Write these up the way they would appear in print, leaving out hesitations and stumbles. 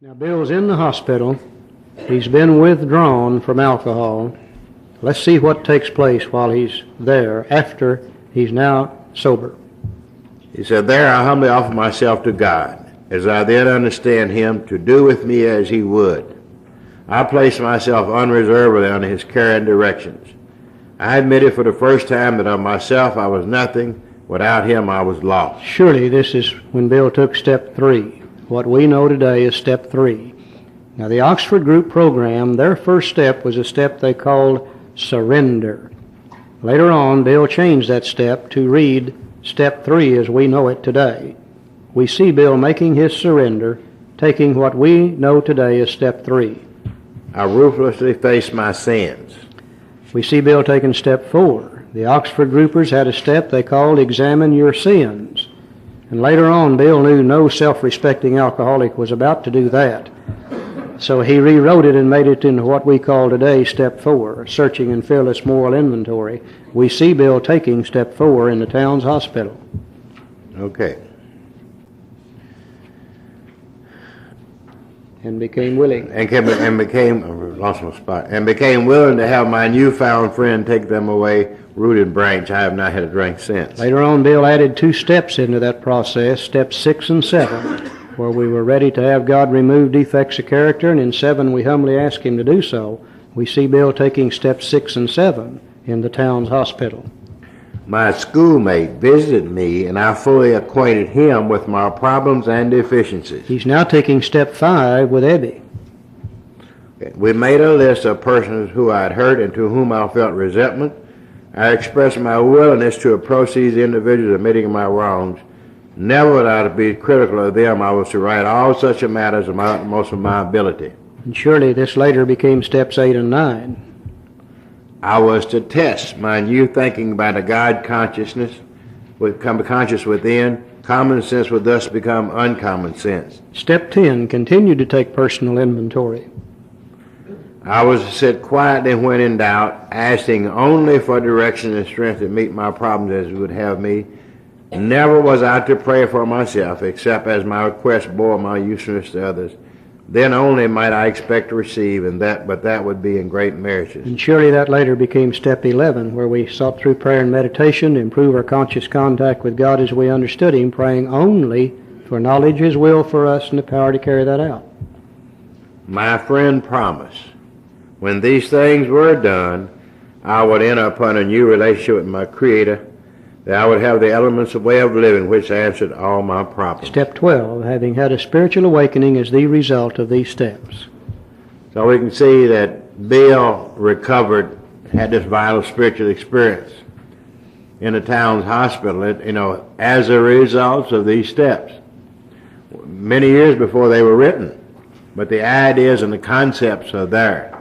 Now, Bill's in the hospital. He's been withdrawn from alcohol. Let's see what takes place while he's there after he's now sober. He said, "There I humbly offer myself to God, as I then understand him to do with me as he would. I place myself unreservedly under his care and directions. I admitted for the first time that of myself I was nothing. Without him I was lost." Surely this is when Bill took step 3. What we know today is step 3. Now, the Oxford Group program, their first step was a step they called surrender. Later on, Bill changed that step to read step 3 as we know it today. We see Bill making his surrender, taking what we know today as step 3. I ruthlessly face my sins. We see Bill taking step 4. The Oxford Groupers had a step they called examine your sins. And later on, Bill knew no self-respecting alcoholic was about to do that. So he rewrote it and made it into what we call today step 4, searching and fearless moral inventory. We see Bill taking step 4 in the Towns Hospital. Okay. And became willing. Became willing to have my newfound friend take them away, root and branch. I have not had a drink since. Later on, Bill added 2 steps into that process, steps 6 and 7, where we were ready to have God remove defects of character, and in 7 we humbly asked him to do so. We see Bill taking steps 6 and 7 in the Towns Hospital. My schoolmate visited me, and I fully acquainted him with my problems and deficiencies. He's now taking step 5 with Ebby. We made a list of persons who I had hurt and to whom I felt resentment. I expressed my willingness to approach these individuals admitting my wrongs. Never would I be critical of them. I was to write all such matters of my utmost of my ability. And surely this later became steps 8 and 9. I was to test my new thinking by the God consciousness, become conscious within. Common sense would thus become uncommon sense. Step 10 continued to take personal inventory. I was to sit quietly when in doubt, asking only for direction and strength to meet my problems as it would have me. Never was I to pray for myself, except as my request bore my usefulness to others. Then only might I expect to receive, but that would be in great measures. And surely that later became step 11, where we sought through prayer and meditation to improve our conscious contact with God as we understood him, praying only for knowledge, his will for us, and the power to carry that out. My friend promised, when these things were done, I would enter upon a new relationship with my Creator, that I would have the elements of way of living which answered all my problems. Step 12, having had a spiritual awakening as the result of these steps. So we can see that Bill recovered, had this vital spiritual experience in the Towns Hospital, as a result of these steps. Many years before they were written, but the ideas and the concepts are there.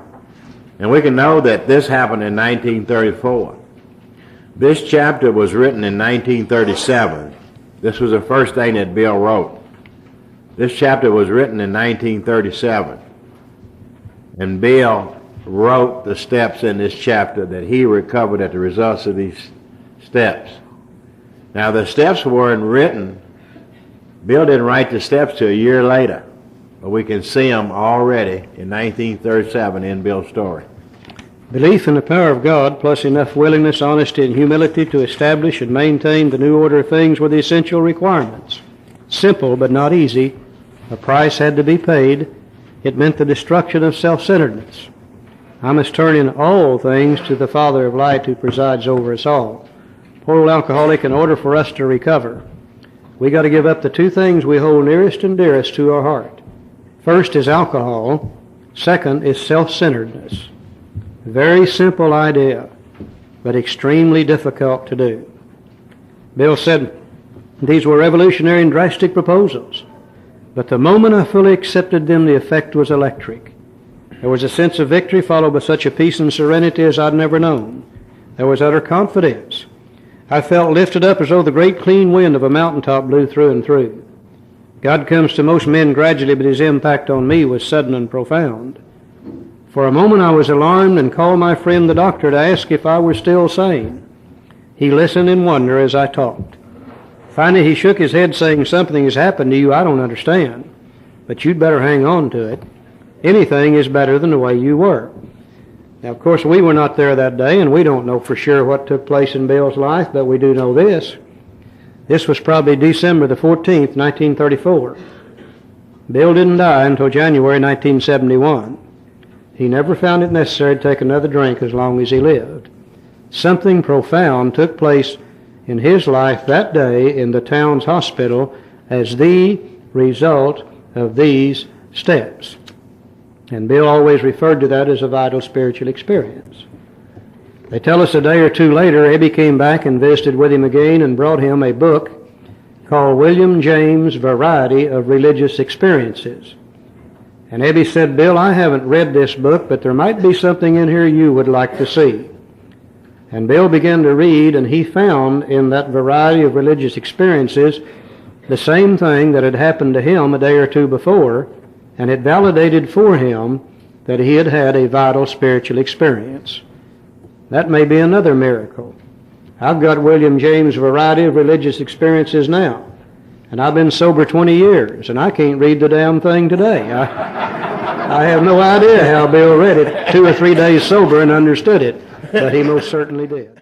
And we can know that this happened in 1934. This chapter was written in 1937. This was the first thing that Bill wrote. This chapter was written in 1937. And Bill wrote the steps in this chapter that he recovered as the results of these steps. Now, the steps weren't written. Bill didn't write the steps till a year later. But we can see them already in 1937 in Bill's story. Belief in the power of God, plus enough willingness, honesty, and humility to establish and maintain the new order of things were the essential requirements. Simple, but not easy. A price had to be paid. It meant the destruction of self-centeredness. I must turn in all things to the Father of light who presides over us all. Poor old alcoholic, in order for us to recover, we got to give up the 2 things we hold nearest and dearest to our heart. First is alcohol. Second is self-centeredness. Very simple idea, but extremely difficult to do. Bill said these were revolutionary and drastic proposals, but the moment I fully accepted them, the effect was electric. There was a sense of victory followed by such a peace and serenity as I'd never known. There was utter confidence. I felt lifted up as though the great clean wind of a mountaintop blew through and through. God comes to most men gradually, but his impact on me was sudden and profound. For a moment I was alarmed and called my friend the doctor to ask if I were still sane. He listened in wonder as I talked. Finally he shook his head saying, "Something has happened to you I don't understand." but you'd better hang on to it. Anything is better than the way you were. Now, of course, we were not there that day, and we don't know for sure what took place in Bill's life, but we do know this. This was probably December the 14th, 1934. Bill didn't die until January 1971. He never found it necessary to take another drink as long as he lived. Something profound took place in his life that day in the town's hospital as the result of these steps. And Bill always referred to that as a vital spiritual experience. They tell us a day or two later, Ebby came back and visited with him again and brought him a book called William James' Variety of Religious Experiences. And Ebby said, Bill, I haven't read this book, but there might be something in here you would like to see. And Bill began to read, and he found in that variety of religious experiences the same thing that had happened to him a day or two before, and it validated for him that he had had a vital spiritual experience. That may be another miracle. I've got William James' Variety of Religious Experiences now, and I've been sober 20 years, and I can't read the damn thing today. I have no idea how Bill read it 2 or 3 days sober and understood it, but he most certainly did.